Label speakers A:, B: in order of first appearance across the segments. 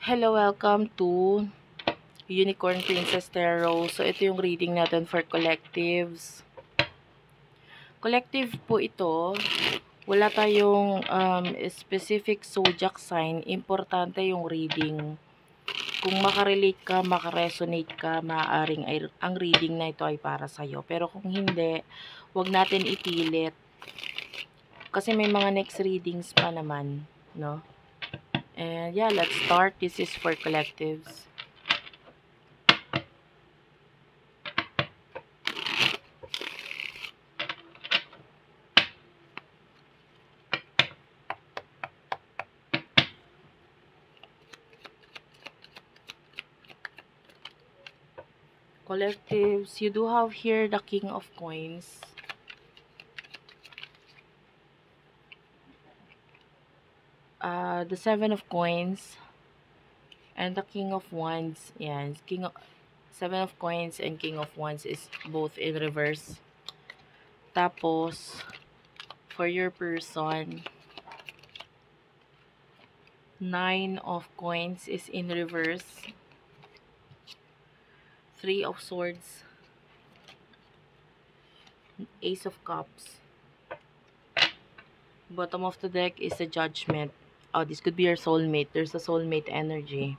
A: Hello, welcome to Unicorn Princess Tarot. So, ito yung reading natin for collectives. Collective po ito. Wala tayong specific zodiac sign. Importante yung reading. Kung makarelate ka, makaresonate ka, maaaring ang reading na ito ay para sa'yo. Pero kung hindi, wag natin ipilit. Kasi may mga next readings pa naman, no? And yeah, let's start. This is for collectives. Collectives, you do have here the King of Coins. The Seven of Coins. And the King of Wands. Yan. Seven of Coins and King of Wands is both in reverse. Tapos, for your person, Nine of Coins is in reverse. Three of Swords. Ace of Cups. Bottom of the deck is a Judgment. Oh, this could be your soulmate. There's a soulmate energy.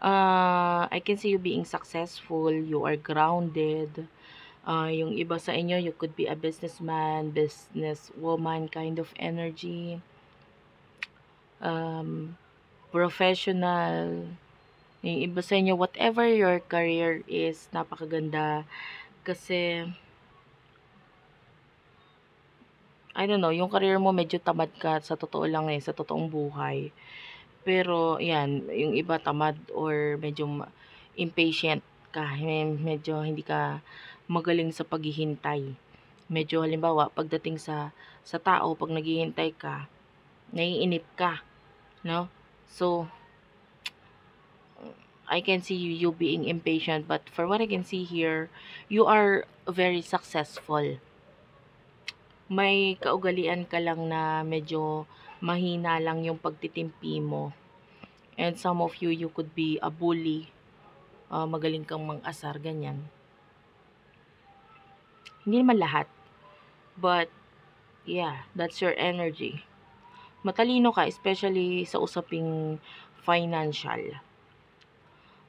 A: I can see you being successful. You are grounded. Yung iba sa inyo, you could be a businessman, businesswoman kind of energy. Professional. Yung iba sa inyo, whatever your career is, napakaganda. Kasi, I don't know, yung career mo medyo tamad ka sa totoo lang sa totoong buhay. Pero, yan, yung iba tamad or medyo impatient ka. Medyo hindi ka magaling sa paghihintay. Medyo halimbawa, pagdating sa tao, pag naghihintay ka, naiinip ka, no? So, I can see you being impatient, but for what I can see here, you are very successful. May kaugalian ka lang na medyo mahina lang yung pagtitimpi mo. And some of you, you could be a bully. Magaling kang mang-asar, ganyan. Hindi naman lahat. But, yeah, that's your energy. Matalino ka, especially sa usaping financial.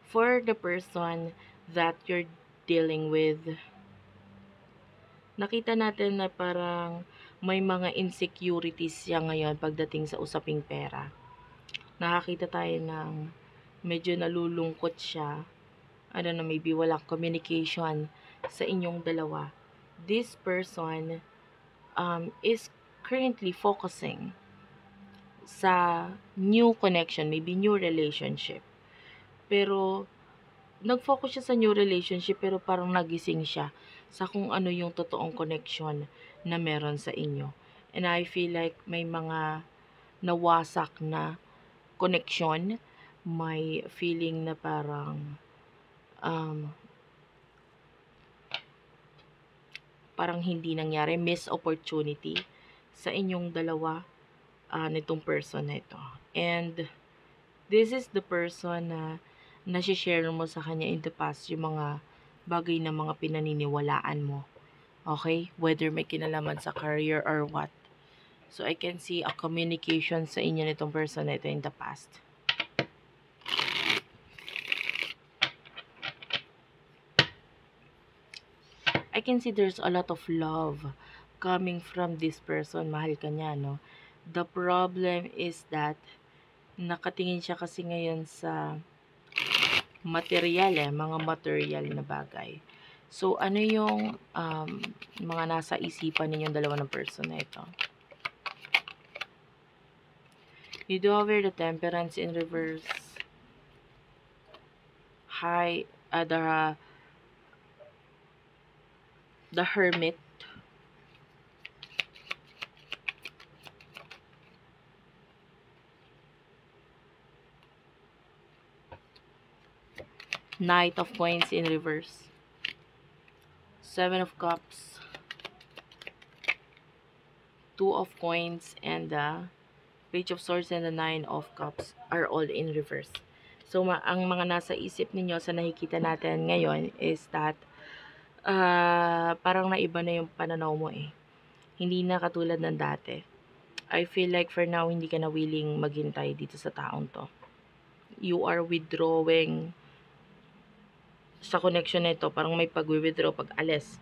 A: For the person that you're dealing with, nakita natin na parang may mga insecurities siya ngayon pagdating sa usaping pera. Nakakita tayo ng medyo nalulungkot siya. I don't know, maybe walang communication sa inyong dalawa. This person is currently focusing sa new connection, maybe new relationship. Pero, nag-focus siya sa new relationship pero parang nagising siya sa kung ano yung totoong connection na meron sa inyo. And I feel like may mga nawasak na connection, may feeling na parang hindi nangyari, missed opportunity sa inyong dalawa nitong person na ito. And this is the person na nasi-share mo sa kanya in the past yung mga bagay na mga pinaniniwalaan mo. Okay? Whether may kinalaman sa career or what. So, I can see a communication sa inyo nitong person na ito in the past. I can see there's a lot of love coming from this person. Mahal ka niya, no? The problem is that nakatingin siya kasi ngayon sa material, mga material na bagay. So, ano yung mga nasa isipan ninyong dalawa ng person na ito? You do have the Temperance in reverse. The Hermit. Knight of Coins in reverse. Seven of Cups. Two of Coins and the Page of Swords and the Nine of Cups are all in reverse. So, ang mga nasa isip ninyo sa nakikita natin ngayon is that parang naiba na yung pananaw mo eh. Hindi na katulad ng dati. I feel like for now, hindi ka na willing maghintay dito sa taong to. You are withdrawing sa connection na ito. Parang may pag-withdraw, pag-alis.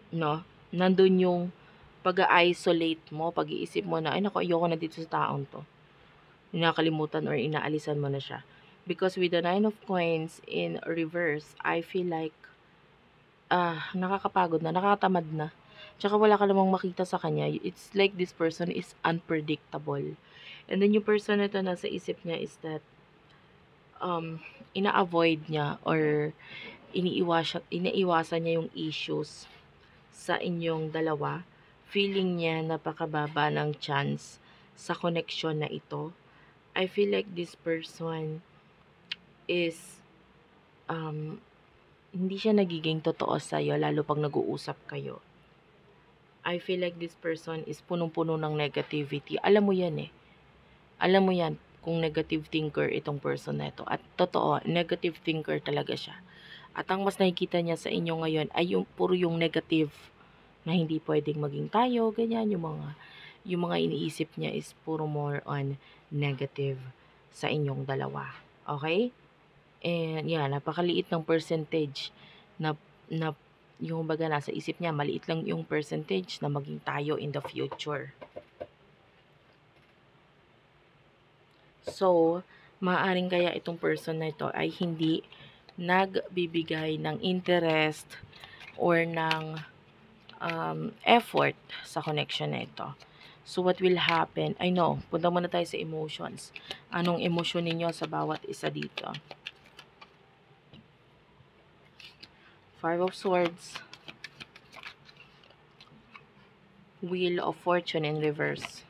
A: No? Nandun yung pag-isolate mo, pag-iisip mo na, ay naku, ayoko na dito sa taong to. Nakalimutan or inaalisan mo na siya. Because with the Nine of Coins in reverse, I feel like nakakapagod na, nakakatamad na. Tsaka wala ka namang makita sa kanya. It's like this person is unpredictable. And then yung person na ito nasa isip niya is that ina-avoid niya or iniiwasan niya yung issues sa inyong dalawa. Feeling niya napakababa ng chance sa connection na ito. I feel like this person is hindi siya nagiging totoo sa'yo lalo pag nag-uusap kayo. I feel like this person is punong-puno ng negativity. Alam mo yan eh. Alam mo yan kung negative thinker itong person na ito. At totoo, negative thinker talaga siya. At ang mas nakikita niya sa inyo ngayon ay puro yung negative na hindi pwedeng maging tayo, ganyan, yung mga iniisip niya is puro more on negative sa inyong dalawa. Okay? And yan, napakaliit ng percentage na yung baga nasa isip niya, maliit lang yung percentage na maging tayo in the future. So, maaaring kaya itong person na ito ay hindi nagbibigay ng interest or ng effort sa connection na ito. So, what will happen? I know, punta muna tayo sa emotions. Anong emosyon ninyo sa bawat isa dito? Five of Swords. Wheel of Fortune in reverse.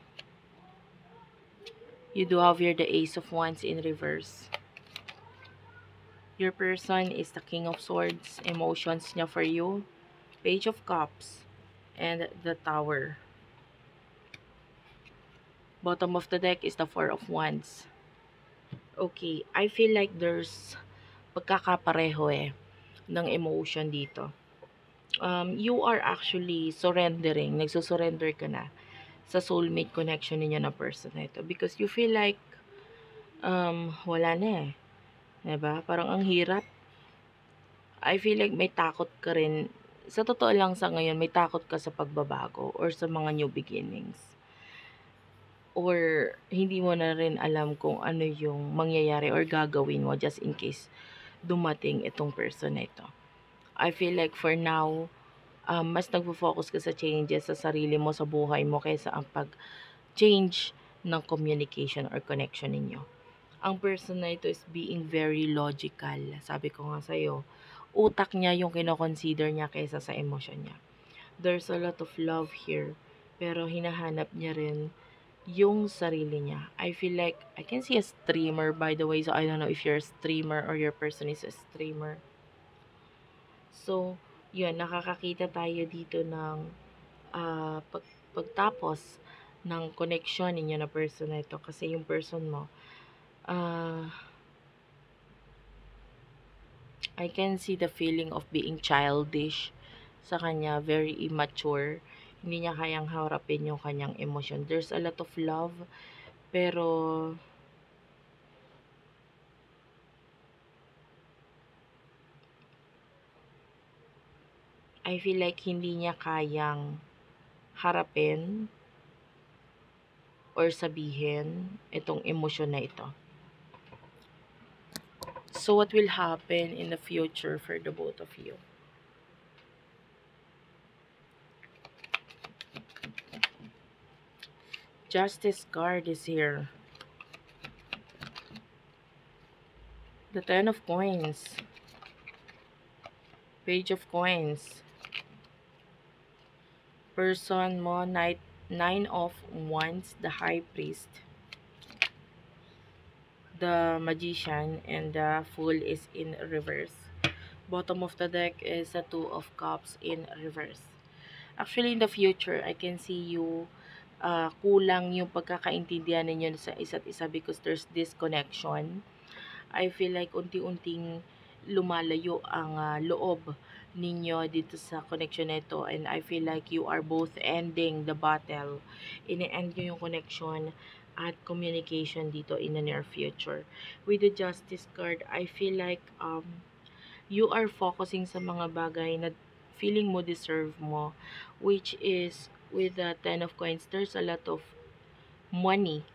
A: You do have here the Ace of Wands in reverse. Your person is the King of Swords. Emotions niya for you. Page of Cups. And the Tower. Bottom of the deck is the Four of Wands. Okay, I feel like there's pagkakapareho ng emotion dito. You are actually surrendering. Nagsusurrender ka na sa soulmate connection ninyo na person na ito. Because you feel like wala na eh. Diba? Parang ang hirap. I feel like may takot ka rin. Sa totoo lang sa ngayon, may takot ka sa pagbabago or sa mga new beginnings. Or hindi mo na rin alam kung ano yung mangyayari or gagawin mo just in case dumating itong person na ito. I feel like for now, mas nagpo-focus ka sa changes sa sarili mo, sa buhay mo, kaysa ang pag-change ng communication or connection ninyo. Ang person na ito is being very logical. Sabi ko nga sa'yo, utak niya yung kinoconsider niya kaysa sa emotion niya. There's a lot of love here, pero hinahanap niya rin yung sarili niya. I feel like, I can see a streamer by the way, so I don't know if you're a streamer or your person is a streamer. So, yun, nakakakita tayo dito ng pagtapos ng connection ninyo na person na ito. Kasi yung person mo, I can see the feeling of being childish sa kanya, very immature. Hindi niya kayang harapin yung kanyang emosyon. There's a lot of love, pero I feel like hindi niya kayang harapin or sabihin itong emosyon na ito. So, what will happen in the future for the both of you? Justice card is here. The Ten of Coins. Page of Coins. Person mo, Nine of Wands, the High Priest. The Magician, and the Fool is in reverse. Bottom of the deck is the Two of Cups in reverse. Actually, in the future, I can see you kulang yung pagkakaintindihan ninyo sa isa't isa because there's disconnection. I feel like unti-unting lumalayo ang loob ninyo dito sa connection nito, and I feel like you are both ending the battle. Ini-end nyo yung connection at communication dito in the near future. With the Justice card, I feel like you are focusing sa mga bagay na feeling mo deserve mo, which is with the Ten of Coins, there's a lot of money.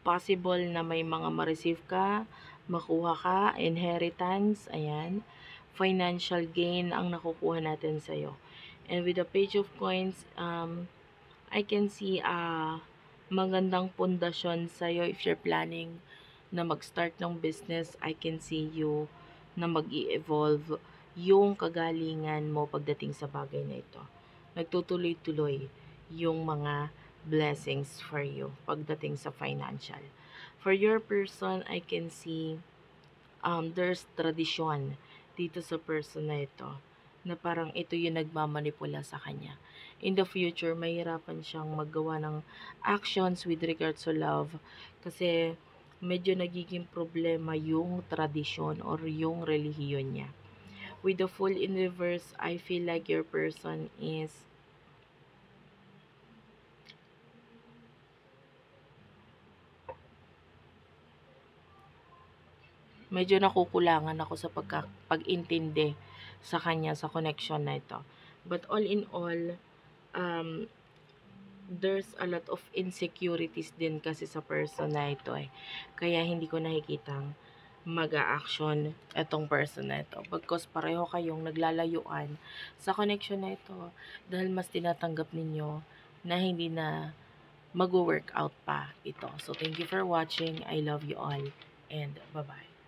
A: Possible na may mga ma-receive ka, makuha ka, inheritance, ayan. Financial gain ang nakukuha natin sa'yo. And with the Page of Coins, I can see magandang pundasyon sa'yo if you're planning na mag-start ng business. I can see you na mag-i-evolve yung kagalingan mo pagdating sa bagay na ito. Nagtutuloy-tuloy yung mga blessings for you pagdating sa financial. For your person, I can see there's tradisyon dito sa person na ito na parang ito yung nagmamanipula sa kanya. In the future, mahirapan siyang maggawa ng actions with regards to love kasi medyo nagiging problema yung tradisyon or yung relihiyon niya. With the Fool in reverse, I feel like your person is medyo nakukulangan ako sa pag-intindi sa kanya sa connection na ito. But all in all, there's a lot of insecurities din kasi sa person na ito eh. Kaya hindi ko nakikitang mag-a-action itong person na ito. Because pareho kayong naglalayuan sa connection na ito dahil mas tinatanggap ninyo na hindi na mag-work out pa ito. So, thank you for watching. I love you all and bye-bye.